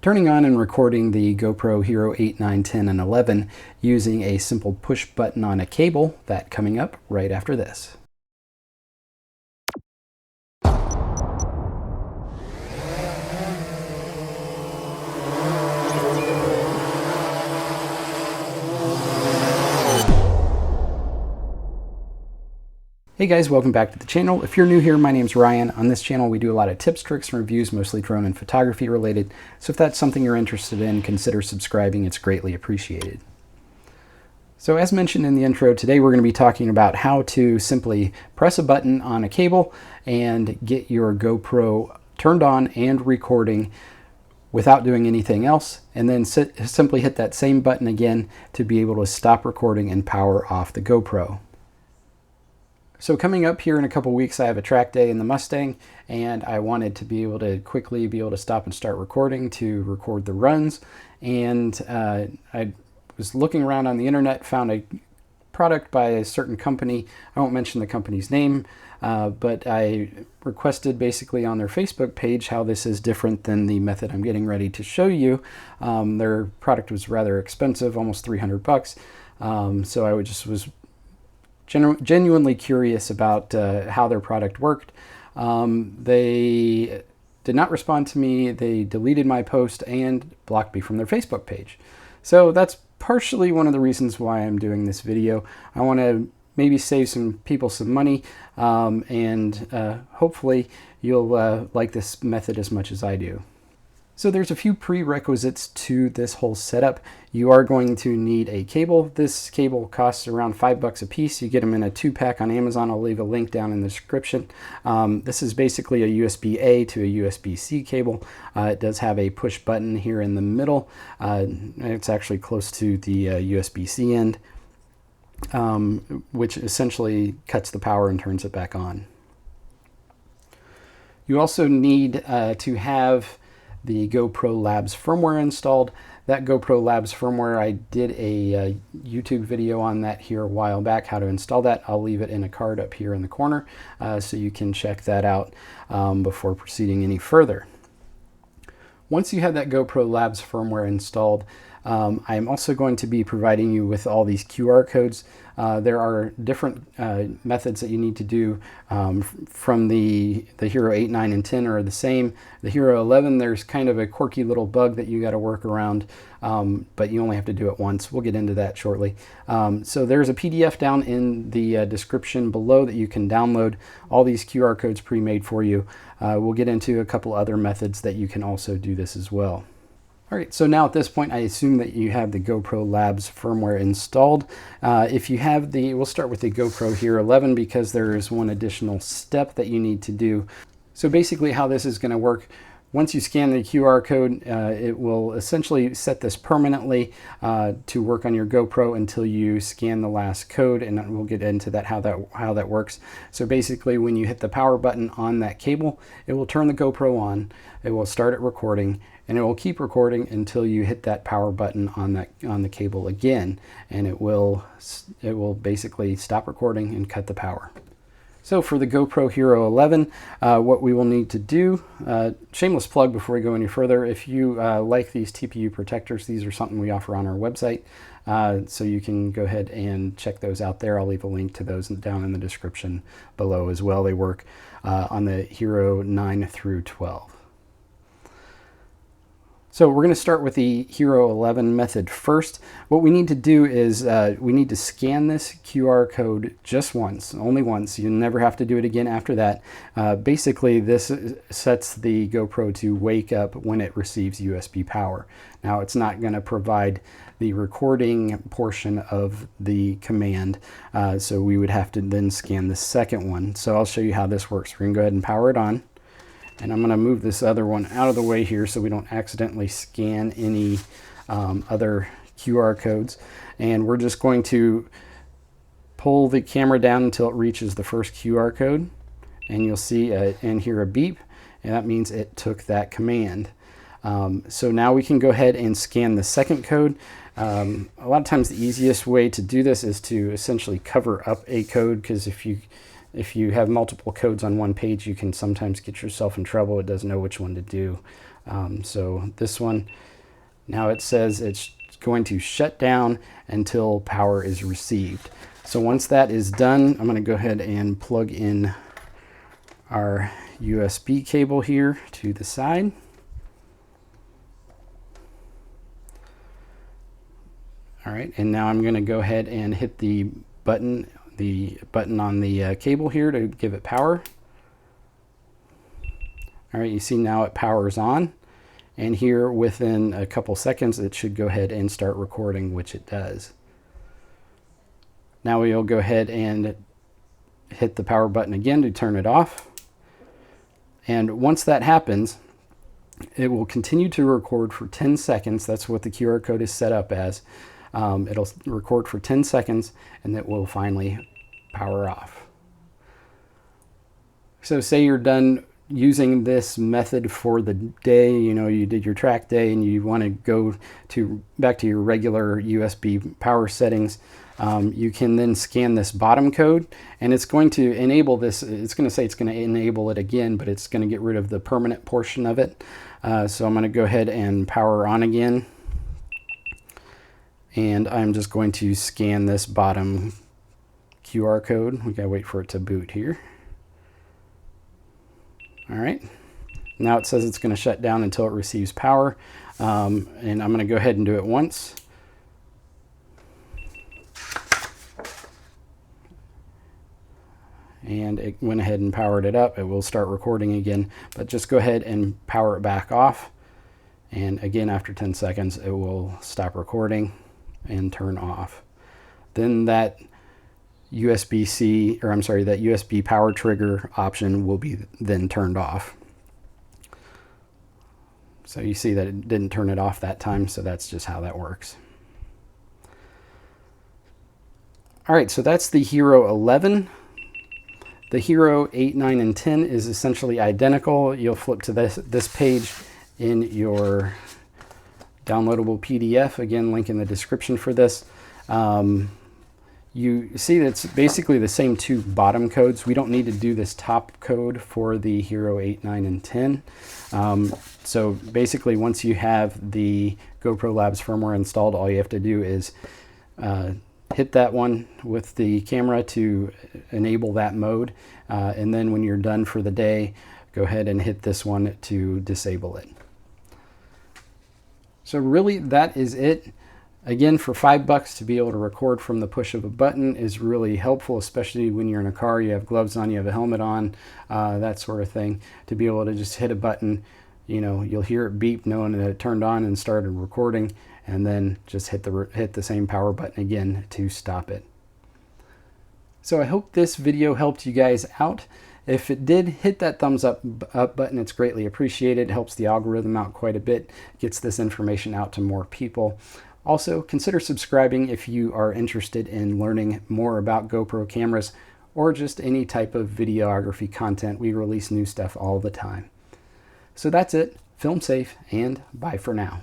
Turning on and recording the GoPro Hero 8, 9, 10, and 11 using a simple push button on a cable, that coming up right after this. Hey guys, welcome back to the channel. If you're new here, my name's Ryan. On this channel, we do a lot of tips, tricks, and reviews, mostly drone and photography related. So if that's something you're interested in, consider subscribing. It's greatly appreciated. So as mentioned in the intro, today we're going to be talking about how to simply press a button on a cable and get your GoPro turned on and recording without doing anything else, and then simply hit that same button again to be able to stop recording and power off the GoPro. So coming up here in a couple weeks, I have a track day in the Mustang, and I wanted to be able to quickly be able to stop and start recording to record the runs. And I was looking around on the internet, found a product by a certain company. I won't mention the company's name, but I requested basically on their Facebook page how this is different than the method I'm getting ready to show you. Their product was rather expensive, almost $300. So I was genuinely curious about how their product worked. They did not respond to me. They deleted my post and blocked me from their Facebook page. So that's partially one of the reasons why I'm doing this video. I want to maybe save some people some money, and hopefully you'll like this method as much as I do. So there's a few prerequisites to this whole setup. You are going to need a cable. This cable costs around $5 a piece. You get them in a 2-pack on Amazon. I'll leave a link down in the description. This is basically a USB-A to a USB-C cable. It does have a push button here in the middle. It's actually close to the USB-C end, which essentially cuts the power and turns it back on. You also need to have the GoPro Labs firmware installed. That GoPro Labs firmware, I did a YouTube video on that here a while back, how to install that. I'll leave it in a card up here in the corner, so you can check that out before proceeding any further. Once you have that GoPro Labs firmware installed, I'm also going to be providing you with all these QR codes. There are different methods that you need to do. From the Hero 8, 9, and 10 are the same. The Hero 11, there's kind of a quirky little bug that you got to work around, but you only have to do it once. We'll get into that shortly. So there's a PDF down in the description below that you can download. All these QR codes pre-made for you. We'll get into a couple other methods that you can also do this as well. All right, so now at this point, I assume that you have the GoPro Labs firmware installed. If you have we'll start with the GoPro Hero 11 because there is one additional step that you need to do. So basically how this is going to work, once you scan the QR code, it will essentially set this permanently to work on your GoPro until you scan the last code, and we'll get into that how that works. So basically when you hit the power button on that cable, it will turn the GoPro on, it will start it recording, and it will keep recording until you hit that power button on the cable again, and it will basically stop recording and cut the power. So for the GoPro Hero 11, what we will need to do, shameless plug before we go any further, if you like these TPU protectors, these are something we offer on our website, so you can go ahead and check those out there. I'll leave a link to those down in the description below as well. They work on the Hero 9 through 12. So we're going to start with the Hero 11 method first. What we need to do is we need to scan this QR code just once, only once. You never have to do it again after that. Basically, this sets the GoPro to wake up when it receives USB power. Now, it's not going to provide the recording portion of the command, so we would have to then scan the second one. So I'll show you how this works. We're going to go ahead and power it on. And I'm going to move this other one out of the way here so we don't accidentally scan any other QR codes. And we're just going to pull the camera down until it reaches the first QR code. And you'll see and hear a beep, and that means it took that command. So now we can go ahead and scan the second code. A lot of times the easiest way to do this is to essentially cover up a code, because if you have multiple codes on one page, you can sometimes get yourself in trouble. It doesn't know which one to do. So this one, now it says it's going to shut down until power is received. So once that is done, I'm going to go ahead and plug in our USB cable here to the side. All right, and now I'm going to go ahead and hit the button on the cable here to give it power. All right, you see now it powers on, and here within a couple seconds it should go ahead and start recording, which it does. Now we'll go ahead and hit the power button again to turn it off. And once that happens, it will continue to record for 10 seconds. That's what the QR code is set up as. It'll record for 10 seconds and it will finally power off. So say you're done using this method for the day, you did your track day and you want to go back to your regular USB power settings. You can then scan this bottom code and it's going to enable this. It's going to say it's going to enable it again, but it's going to get rid of the permanent portion of it. So I'm going to go ahead and power on again. And I'm just going to scan this bottom QR code. We gotta wait for it to boot here. All right, now it says it's going to shut down until it receives power. And I'm going to go ahead and do it once. And it went ahead and powered it up. It will start recording again, but just go ahead and power it back off. And again, after 10 seconds, it will stop recording and turn off. Then that USB-C, or I'm sorry, that USB power trigger option will be then turned off. So you see that it didn't turn it off that time, so that's just how that works. All right, so that's the Hero 11. The Hero 8, 9, and 10 is essentially identical. You'll flip to this page in your downloadable PDF. Again, link in the description for this. You see that it's basically the same two bottom codes. We don't need to do this top code for the Hero 8, 9, and 10. So basically, once you have the GoPro Labs firmware installed, all you have to do is hit that one with the camera to enable that mode. And then when you're done for the day, go ahead and hit this one to disable it. So really, that is it. Again, for $5 to be able to record from the push of a button is really helpful, especially when you're in a car, you have gloves on, you have a helmet on, that sort of thing. To be able to just hit a button, you'll hear it beep knowing that it turned on and started recording, and then just hit the same power button again to stop it. So I hope this video helped you guys out. If it did, hit that thumbs up button. It's greatly appreciated. It helps the algorithm out quite a bit, gets this information out to more people. Also, consider subscribing if you are interested in learning more about GoPro cameras or just any type of videography content. We release new stuff all the time. So that's it. Film safe and bye for now.